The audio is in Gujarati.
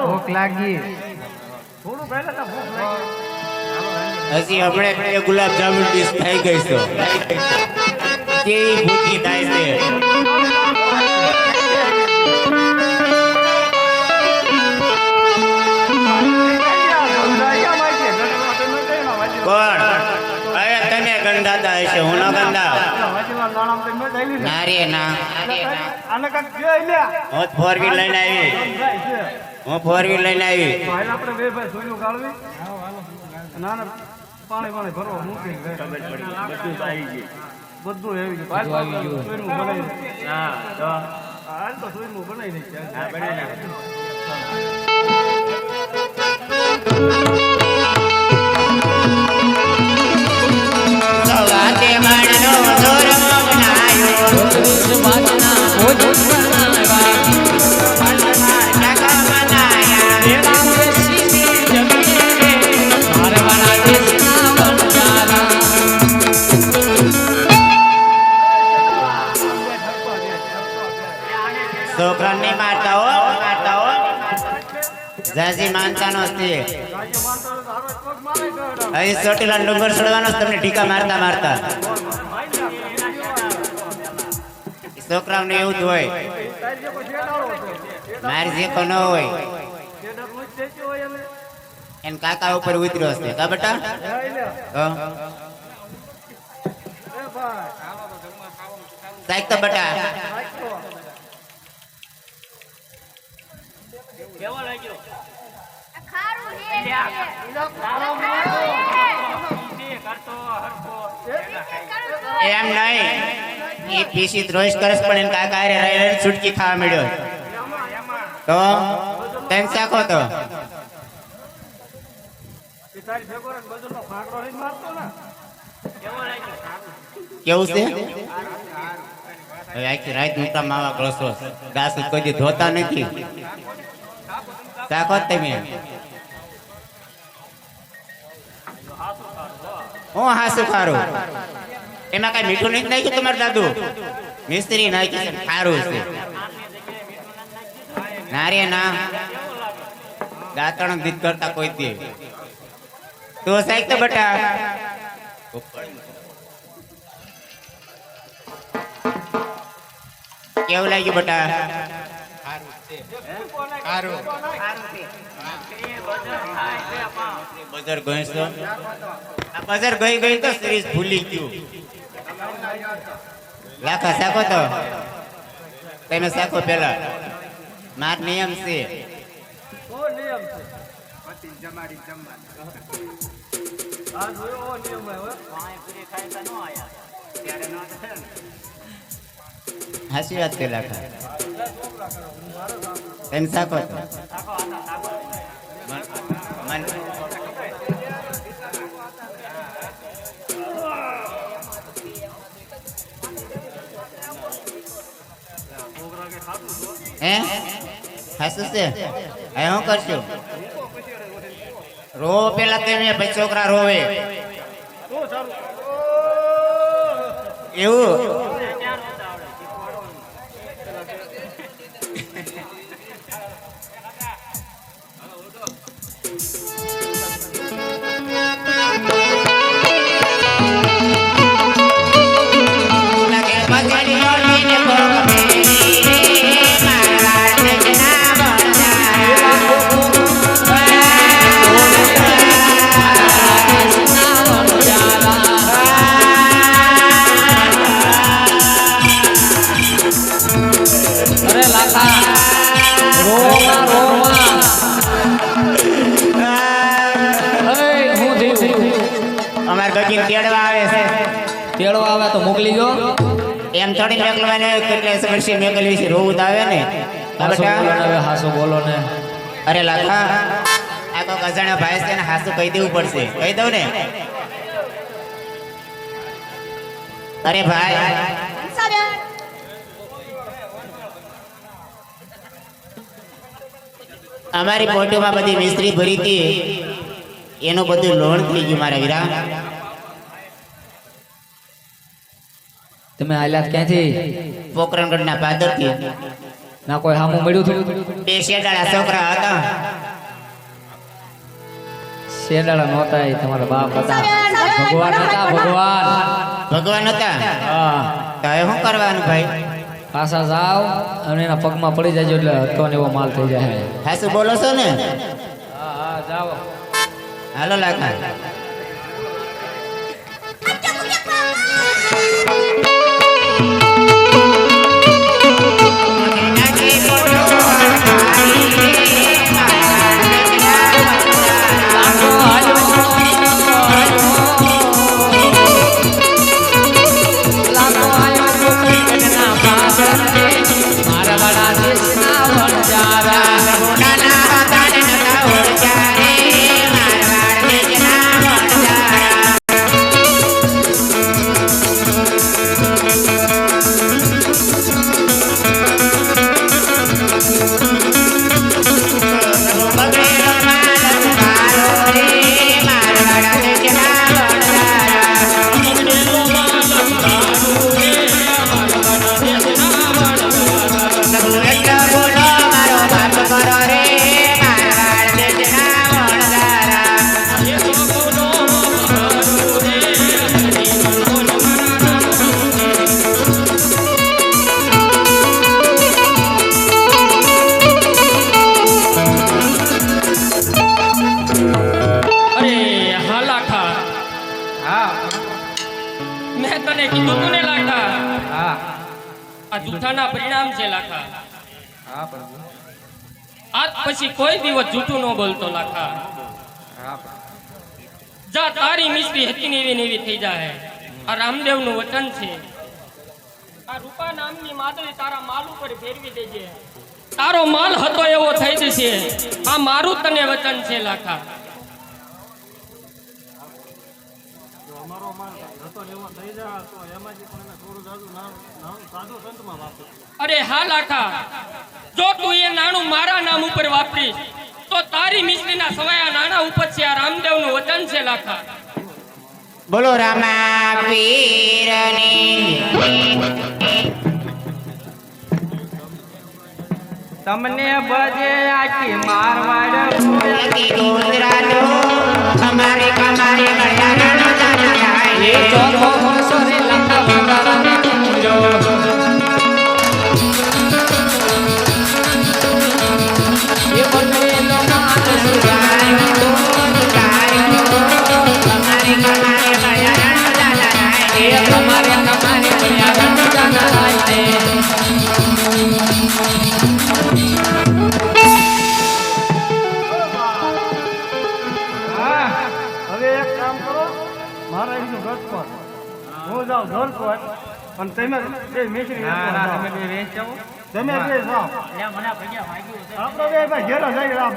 ભૂખ લાગી હજી હમણાં ગુલાબ જામુન ડીશ થઈ ગઈ છો કેવી ભૂખી થાય છે કોણ અરે તમે ગંધાતા હશે હું ન ગંધા ના રે ના હું ફોર વ્હીલ લઈને આવી હું ફોર વ્હીલ લઈને આવી પાણી ભરવા મૂકી બધું આવી છોકરાને મારતા હો જાજી માનતા નથી અહીં ચોટીલા ડુંગર ચડવાનો તમને ટીકા મારતા મારતા છોકરાઓને એવું જ હોય મારી જે ન હોય એને કાકા ઉપર ઉતર્યો હશે કા બેટા સાહેબ તો બેટા કેવો લાગ્યો ખારું છે એમ નહીં એ પીસી દ્રોષ કરસ પણ એને કાકા રે રહી છૂટકી ખાવા મળ્યો તો તેમ શાખો તો કેવું છે આખી રાત મોટા માવા ગળસો ઘાસ કોઈ ધોતા નથી શાખો તમે હું હાસુ ખારું એમાં કઈ મીઠું નથી નાખ્યું તમારે દાદુ મિસ્ત્રી નાખ્યું છે ખારું છે ના રે ના દાંતણ દીધ કરતા કોઈ દે તો સાહેબ તો બેટા કેવું લાગ્યું બેટા બજાર ગઈ તો શરીર ભૂલી ગયું લાખા શાખો તો તમે શાખો પેલા માર નિયમ છે હાસી વાત છે લાખા તમે શાખો તો હે હાસુ છે હવે હું કરશું રો પેલા તમે પછી છોકરા રોવે એવું તેડવા આવે તો મોકલી દો એમ થોડી મેકલવાને કેટલે વર્ષે મેકલવી છે રોવું આવે ને હાસુ બોલો ને અરે લાખા આ તો અજાણ્યા ભાઈ છે ને હાસુ કહી દેવું પડશે કહી દઉં ને અરે ભાઈ અમારી પોટોમાં બધી મિસ્ત્રી ભરી હતી એનું બધું લોન થઈ ગયું મારા વીરા તમે આલ્યા ક્યાંથી પોકરણગઢના પાદરથી ના કોઈ હામું મળ્યું હતું? બે શેડાળા છોકરા હતા. શેડાળા નહોતા, એ તમારા બાપ હતા. ભગવાન હતા, ભગવાન. ભગવાન હતા. હા, તો હવે શું કરવાનું ભાઈ? પાછા જાઓ અને એના પગમાં પડી જાજો એટલે હતો ને એવો માલ થઈ જાય. હાસુ બોલો છો ને? હા હા, જાઓ. હાલો લાખા. જૂઠાના પરિણામ છે લાખા. આજ પછી કોઈ દિવસ જૂઠું ન બોલતો લાખા. જા તારી મિસ્ત્રી હતી ને એવી થઈ જાય. આ રામદેવ નું વચન છે. આ રૂપા નામની માદળી તારા માલ ઉપર ફેરવી દેજે. તારો માલ હતો એવો થઈ જશે. આ મારું તને વચન છે લાખા. અમારો માલ હતો એવો થઈ જાય તો એમાંથી પણ એને થોડું જાજુ નામ સાધુ સંતમાં વાપરો. અરે હા લાખા, જો તું એ નાણું મારા નામ ઉપર વાપરીશ તો તારી મિસ્ત્રીના સવાયા નાણા ઉપર છે. આ રામદેવ નું વચન છે લાખા. બોલો રામા પીરની. તમને બજે આખી મારવાડ ગુજરાતો અમારી કમારી મળ્યા એ ચોથો વર્ષો રે લંકા બંધારાને પૂજો. એ બંધેલો માન સુરાયો, અમારી કમારી મળ્યા એ તમારે કમાને મળ્યા રણજાના રાયતે. હવે એક કામ કરો, મારા એનું ગત પર હું જાઉં ધોલકોટ અને તમે બે મિશ્રી તમે બે જાઓ. આપણે બે ભાઈ ઘેરા જઈ